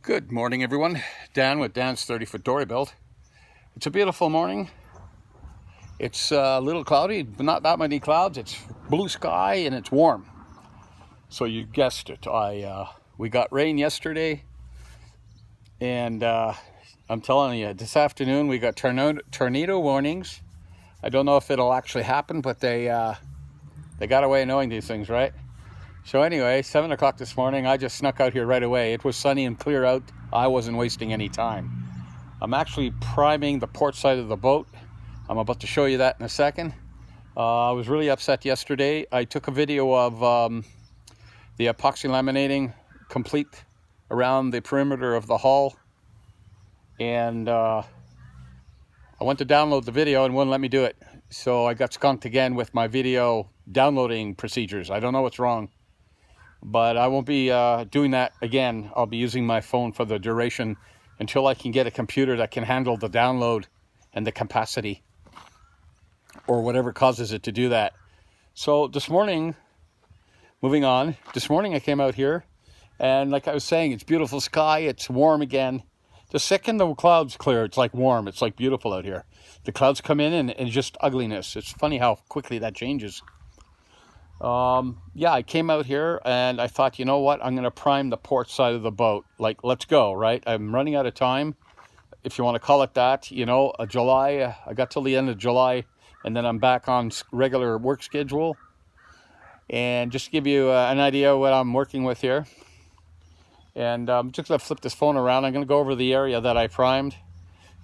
Good morning, everyone. Dan with Dan's 30-foot dory build. It's a beautiful morning. It's a little cloudy, but not that many clouds. It's blue sky and it's warm. So you guessed it. We got rain yesterday, and I'm telling you, this afternoon we got tornado warnings. I don't know if it'll actually happen, but they got a way of knowing these things, right? So anyway, 7 o'clock this morning, I just snuck out here right away. It was sunny and clear out. I wasn't wasting any time. I'm actually priming the port side of the boat. I'm about to show you that in a second. I was really upset yesterday. I took a video of the epoxy laminating complete around the perimeter of the hull. And I went to download the video and wouldn't let me do it. So I got skunked again with my video downloading procedures. I don't know what's wrong. But I won't be doing that again. I'll be using my phone for the duration until I can get a computer that can handle the download and the capacity or whatever causes it to do that. So this morning, moving on, this morning I came out here and like I was saying, it's beautiful sky, it's warm again. The second the clouds clear, it's like warm, it's like beautiful out here. The clouds come in and it's just ugliness. It's funny how quickly that changes. Yeah, I came out here and I thought, you know what, I'm going to prime the port side of the boat. Like, let's go, right? I'm running out of time, if you want to call it that. You know, July, I got till the end of July and then I'm back on regular work schedule. And just to give you an idea of what I'm working with here. And I'm just going to flip this phone around. I'm going to go over the area that I primed.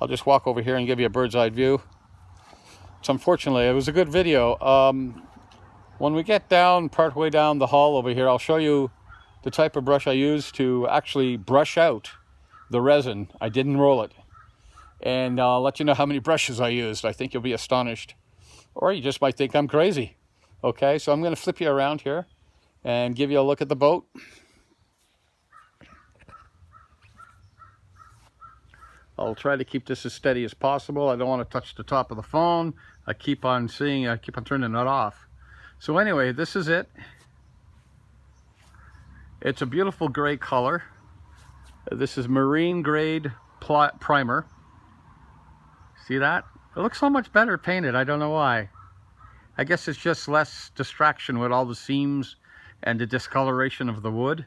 I'll just walk over here and give you a bird's eye view. So unfortunately, it was a good video. When we get down, part way down the hull over here, I'll show you the type of brush I use to actually brush out the resin. I didn't roll it. And I'll let you know how many brushes I used. I think you'll be astonished. Or you just might think I'm crazy. Okay, so I'm going to flip you around here and give you a look at the boat. I'll try to keep this as steady as possible. I don't want to touch the top of the phone. I keep on turning it off. So anyway, this is it. It's a beautiful gray color. This is marine grade primer. See that? It looks so much better painted. I don't know why. I guess it's just less distraction with all the seams and the discoloration of the wood.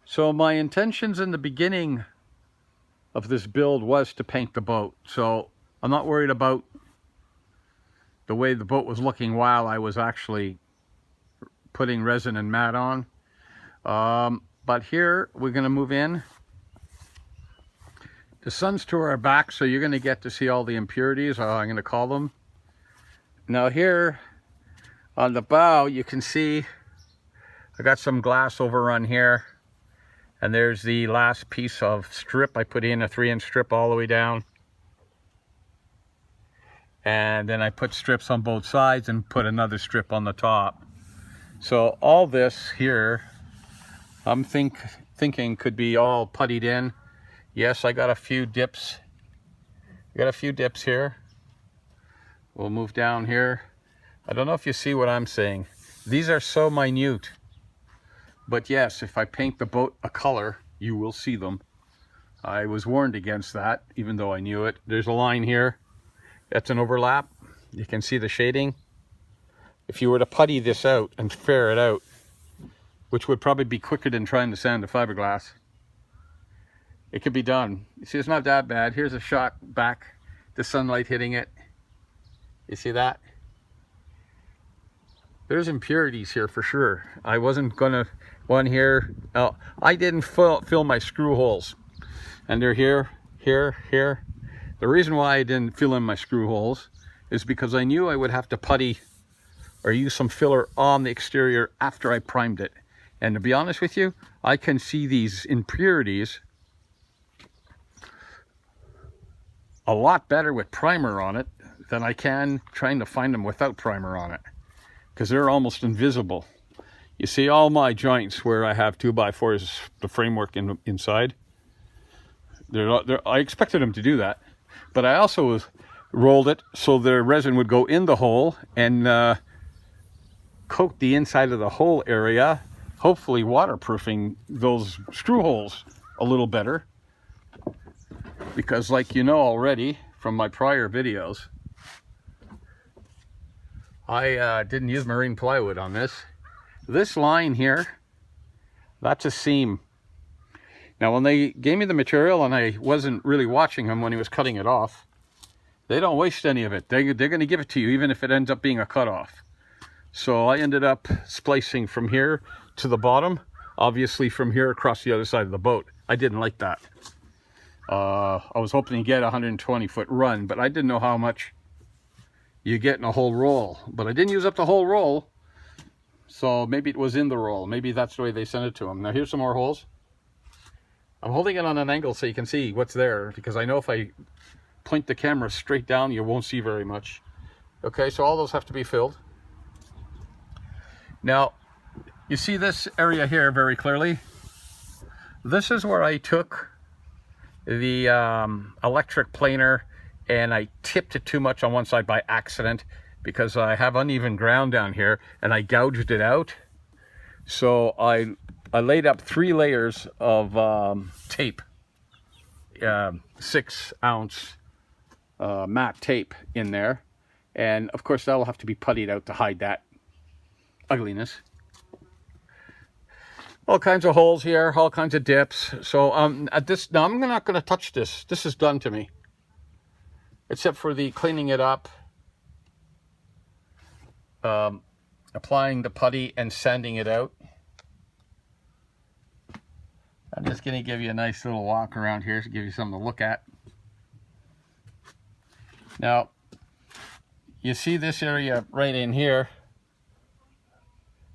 So my intentions in the beginning of this build was to paint the boat. So I'm not worried about the way the boat was looking while I was actually putting resin and mat on. But here we're going to move in. The sun's to our back, so you're going to get to see all the impurities, I'm going to call them. Now here on the bow, you can see I got some glass over on here. And there's the last piece of strip. I put in a 3-inch strip all the way down. And then I put strips on both sides and put another strip on the top. So all this here, I'm thinking could be all puttied in. Yes, I got a few dips. I got a few dips here. We'll move down here. I don't know if you see what I'm saying. These are so minute. But yes, if I paint the boat a color, you will see them. I was warned against that, even though I knew it. There's a line here. That's an overlap. You can see the shading. If you were to putty this out and fair it out, which would probably be quicker than trying to sand the fiberglass, it could be done. You see, it's not that bad. Here's a shot back, the sunlight hitting it. You see that? There's impurities here for sure. I wasn't gonna, one here. Oh, I didn't fill my screw holes. And they're here, here, here. The reason why I didn't fill in my screw holes is because I knew I would have to putty or use some filler on the exterior after I primed it. And to be honest with you, I can see these impurities a lot better with primer on it than I can trying to find them without primer on it, because they're almost invisible. You see all my joints where I have 2x4s, the framework inside. I expected them to do that. But I also rolled it so the resin would go in the hole and coat the inside of the hole area, hopefully waterproofing those screw holes a little better. Because like you know already from my prior videos, I didn't use marine plywood on this. This line here, that's a seam. Now when they gave me the material and I wasn't really watching him when he was cutting it off, they don't waste any of it. They're going to give it to you even if it ends up being a cutoff. So I ended up splicing from here to the bottom, obviously from here across the other side of the boat. I didn't like that. I was hoping to get a 120-foot run, but I didn't know how much you get in a whole roll. But I didn't use up the whole roll, so maybe it was in the roll. Maybe that's the way they sent it to them. Now here's some more holes. I'm holding it on an angle so you can see what's there, because I know if I point the camera straight down, you won't see very much. Okay, so all those have to be filled. Now, you see this area here very clearly. This is where I took the electric planer and I tipped it too much on one side by accident because I have uneven ground down here and I gouged it out. So I laid up 3 layers of tape, 6-ounce matte tape in there, and of course that'll have to be puttied out to hide that ugliness. All kinds of holes here, all kinds of dips. So at this, now I'm not going to touch this. This is done to me, except for the cleaning it up, applying the putty and sanding it out. I'm just going to give you a nice little walk around here to give you something to look at. Now, you see this area right in here.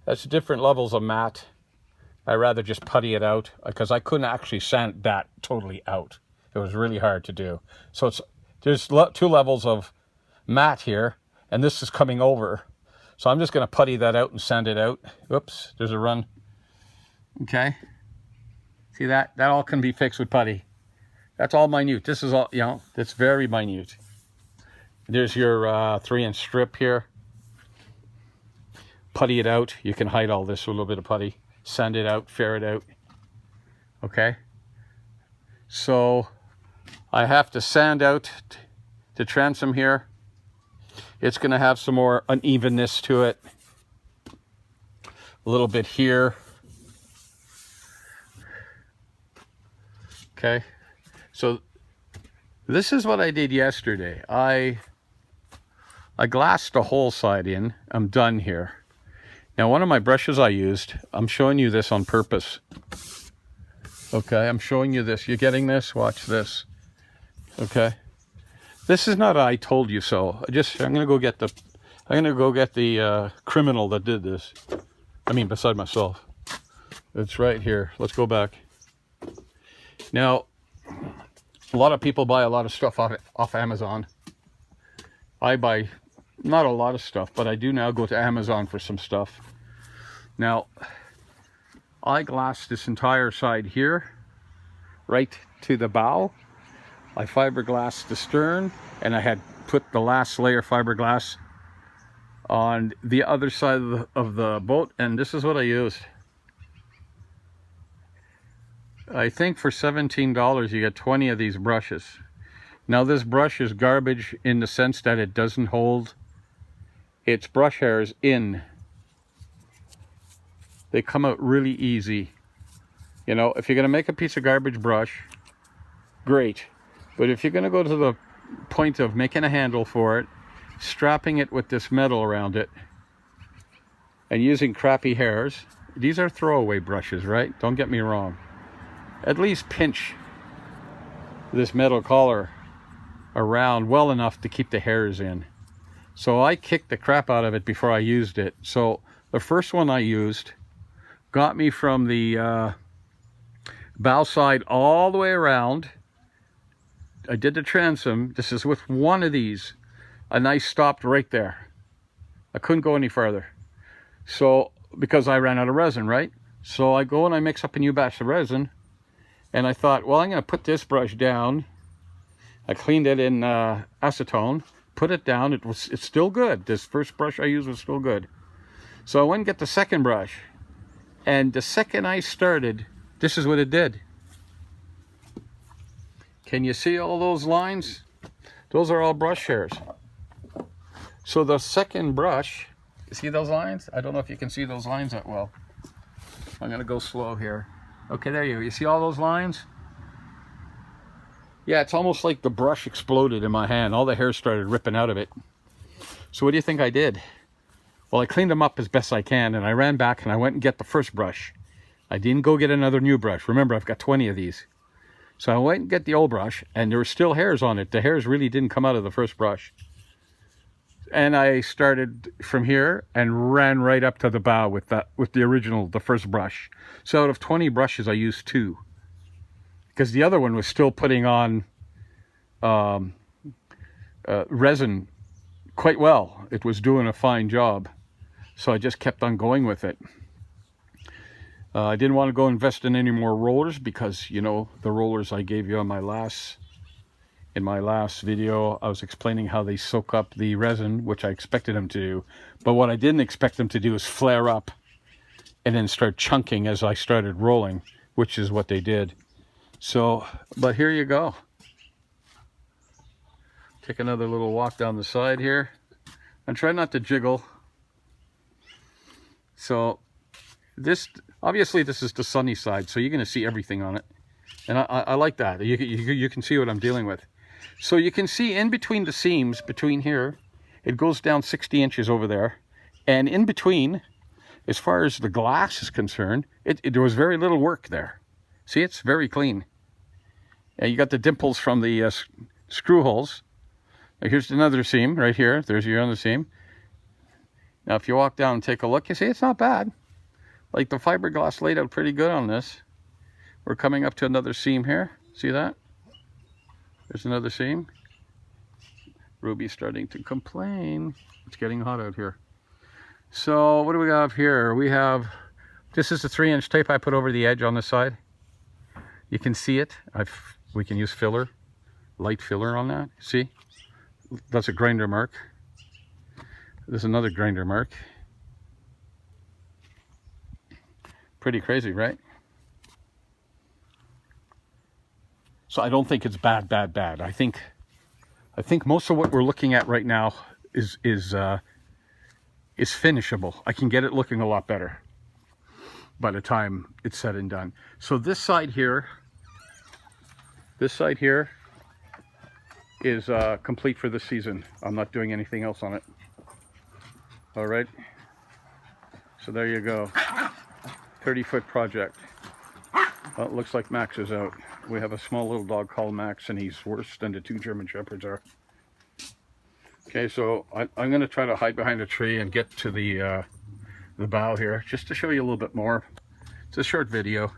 That's different levels of matte. I rather just putty it out because I couldn't actually sand that totally out. It was really hard to do. So there's 2 levels of matte here, and this is coming over. So I'm just going to putty that out and sand it out. Oops, there's a run. Okay. See that? That all can be fixed with putty. That's all minute. This is all, you know, it's very minute. There's your 3-inch strip here. Putty it out. You can hide all this with a little bit of putty. Sand it out, ferret it out. Okay. So I have to sand out the transom here. It's going to have some more unevenness to it. A little bit here. Okay. So this is what I did yesterday. I glassed the whole side in. I'm done here. Now, one of my brushes I used, I'm showing you this on purpose. Okay, I'm showing you this. You're getting this? Watch this. Okay. This is not a I told you so. I'm gonna go get the criminal that did this. I mean, beside myself. It's right here. Let's go back. Now, a lot of people buy a lot of stuff off Amazon. I buy not a lot of stuff, but I do now go to Amazon for some stuff. Now, I glassed this entire side here, right to the bow. I fiberglassed the stern, and I had put the last layer fiberglass on the other side of the boat, and this is what I used. I think for $17 you get 20 of these brushes. Now this brush is garbage in the sense that it doesn't hold its brush hairs in. They come out really easy. You know, if you're going to make a piece of garbage brush, great. But if you're going to go to the point of making a handle for it, strapping it with this metal around it, and using crappy hairs, these are throwaway brushes, right? Don't get me wrong. At least pinch this metal collar around well enough to keep the hairs in. So I kicked the crap out of it before I used it. So the first one I used got me from the bow side all the way around. I did the transom. This is with one of these, and I stopped right there. I couldn't go any further. So, because I ran out of resin, right? So I go and I mix up a new batch of resin, and I thought, well, I'm going to put this brush down. I cleaned it in acetone, put it down. It's still good. This first brush I used was still good. So I went and get the second brush, and the second I started, this is what it did. Can you see all those lines? Those are all brush hairs. So the second brush, you see those lines? I don't know if you can see those lines that well. I'm gonna go slow here. Okay, there you see all those lines? Yeah, it's almost like the brush exploded in my hand. All the hair started ripping out of it. So what do you think I did? Well, I cleaned them up as best I can, and I ran back and I went and get the first brush. I didn't go get another new brush. Remember, I've got 20 of these. So I went and get the old brush, and there were still hairs on it. The hairs really didn't come out of the first brush. And I started from here and ran right up to the bow with the original, the first brush. So out of 20 brushes, I used 2. Because the other one was still putting on resin quite well. It was doing a fine job. So I just kept on going with it. I didn't want to go invest in any more rollers because, you know, the rollers I gave you on in my last video, I was explaining how they soak up the resin, which I expected them to do. But what I didn't expect them to do is flare up and then start chunking as I started rolling, which is what they did. So, but here you go. Take another little walk down the side here and try not to jiggle. So this, obviously this is the sunny side, so you're going to see everything on it. And I like that. You can see what I'm dealing with. So you can see in between the seams, between here, it goes down 60 inches over there. And in between, as far as the glass is concerned, there was very little work there. See, it's very clean. And you got the dimples from the screw holes. Now here's another seam right here. There's your other seam. Now if you walk down and take a look, you see it's not bad. Like the fiberglass laid out pretty good on this. We're coming up to another seam here. See that? There's another seam. Ruby's starting to complain. It's getting hot out here. So what do we have here? We have, this is the 3-inch tape I put over the edge on this side. You can see it. We can use filler, light filler on that. See? That's a grinder mark. There's another grinder mark. Pretty crazy, right? So I don't think it's bad. I think most of what we're looking at right now is finishable. I can get it looking a lot better by the time it's said and done. So this side here is complete for the season. I'm not doing anything else on it. All right. So there you go. 30-foot project. Well, it looks like Max is out. We have a small little dog called Max, and he's worse than the 2 German Shepherds are. Okay, so I'm going to try to hide behind a tree and get to the bow here, just to show you a little bit more. It's a short video.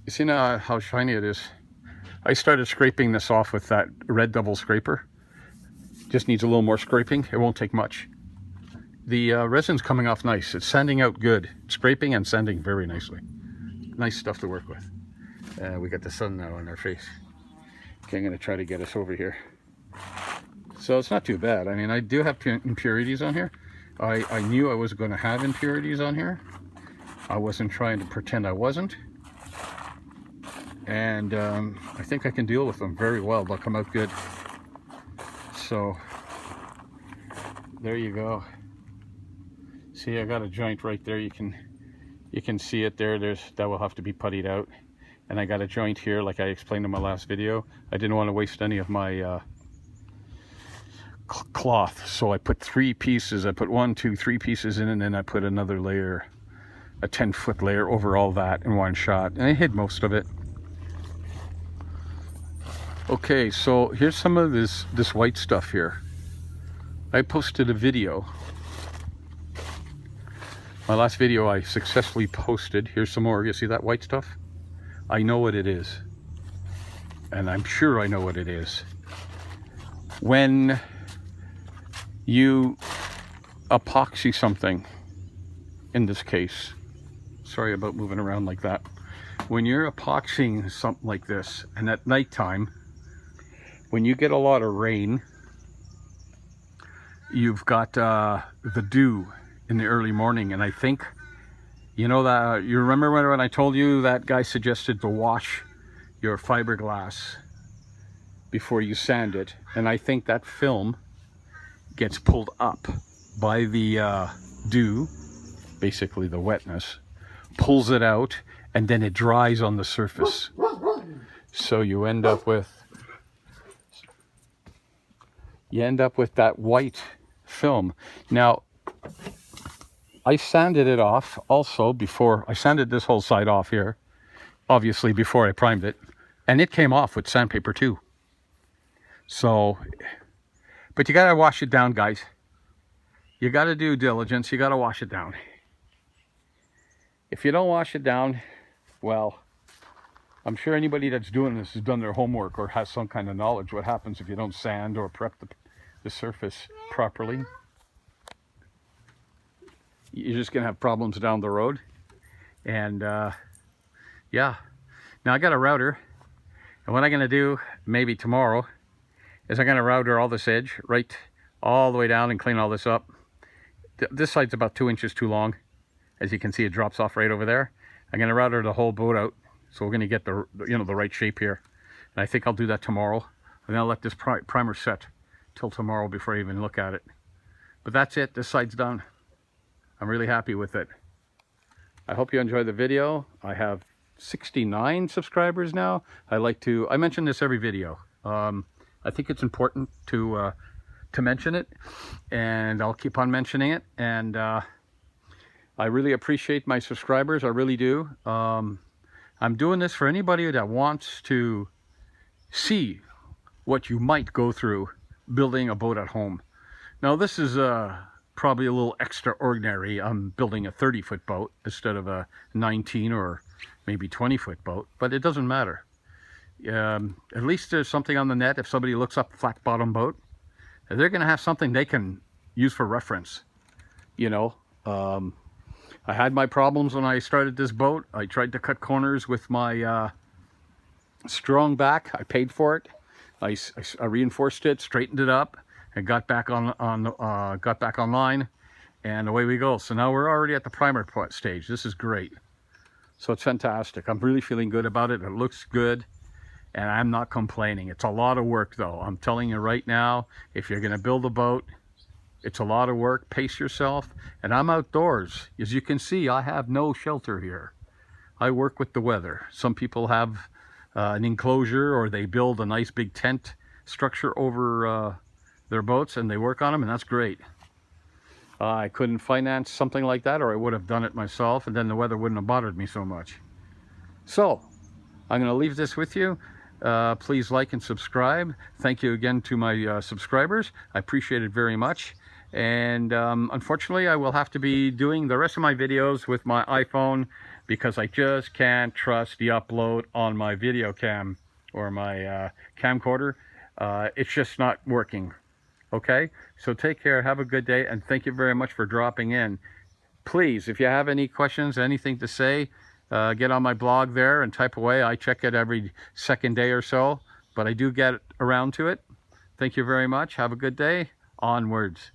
You see now how shiny it is? I started scraping this off with that red double scraper. Just needs a little more scraping. It won't take much. The resin's coming off nice. It's sanding out good. Scraping and sanding very nicely. Nice stuff to work with. We got the sun now on our face. Okay, I'm going to try to get us over here. So it's not too bad. I mean, I do have impurities on here. I knew I was going to have impurities on here. I wasn't trying to pretend I wasn't. And I think I can deal with them very well. They'll come out good. So there you go. See, I got a joint right there. You can see it there. That will have to be puttied out. And I got a joint here, like I explained in my last video. I didn't want to waste any of my cloth, so I put 3 pieces. I put 1, 2, 3 pieces in, and then I put another layer, a 10-foot layer over all that in one shot, and I hid most of it. Okay, so here's some of this white stuff here. I posted a video. My last video I successfully posted. Here's some more. You see that white stuff? I know what it is. And I'm sure I know what it is. When you epoxy something, in this case, sorry about moving around like that. When you're epoxying something like this, and at nighttime, when you get a lot of rain, you've got the dew in the early morning, and I think, you know, that you remember when I told you that guy suggested to wash your fiberglass before you sand it. And I think that film gets pulled up by the dew, basically the wetness, pulls it out, and then it dries on the surface. So you end up with that white film. Now, I sanded it off also before. I sanded this whole side off here, obviously before I primed it, and it came off with sandpaper too. So, but you gotta wash it down, guys. You gotta do diligence. You gotta wash it down. If you don't wash it down, well, I'm sure anybody that's doing this has done their homework or has some kind of knowledge what happens if you don't sand or prep the surface properly. You're just gonna have problems down the road. And yeah, now I got a router, and what I'm gonna do maybe tomorrow is I'm gonna router all this edge right all the way down and clean all this up. This side's about 2 inches too long. As you can see, it drops off right over there. I'm gonna router the whole boat out, so we're gonna get the the right shape here. And I think I'll do that tomorrow. And I'll let this primer set till tomorrow before I even look at it. But that's it. This side's done. I'm really happy with it. I hope you enjoyed the video. I have 69 subscribers now. I mention this every video. I think it's important to mention it, and I'll keep on mentioning it. And I really appreciate my subscribers. I really do. I'm doing this for anybody that wants to see what you might go through building a boat at home. Now, this is probably a little extraordinary. I'm building a 30-foot boat instead of a 19 or maybe 20-foot boat, but it doesn't matter. At least there's something on the net. If somebody looks up flat bottom boat, they're going to have something they can use for reference. I had my problems when I started this boat. I tried to cut corners with my strong back. I paid for it. I reinforced it, straightened it up, and got back online, and away we go. So now we're already at the primer stage. This is great. So it's fantastic. I'm really feeling good about it. It looks good, and I'm not complaining. It's a lot of work, though. I'm telling you right now, if you're going to build a boat, it's a lot of work. Pace yourself. And I'm outdoors. As you can see, I have no shelter here. I work with the weather. Some people have an enclosure, or they build a nice big tent structure over their boats, and they work on them, and that's great. I couldn't finance something like that, or I would have done it myself, and then the weather wouldn't have bothered me so much. So I'm going to leave this with you. Please like and subscribe. Thank you again to my subscribers. I appreciate it very much. And unfortunately, I will have to be doing the rest of my videos with my iPhone, because I just can't trust the upload on my video cam or my camcorder. It's just not working. Okay, so take care, have a good day, and thank you very much for dropping in. Please, if you have any questions, anything to say, get on my blog there and type away. I check it every second day or so, but I do get around to it. Thank you very much. Have a good day. Onwards.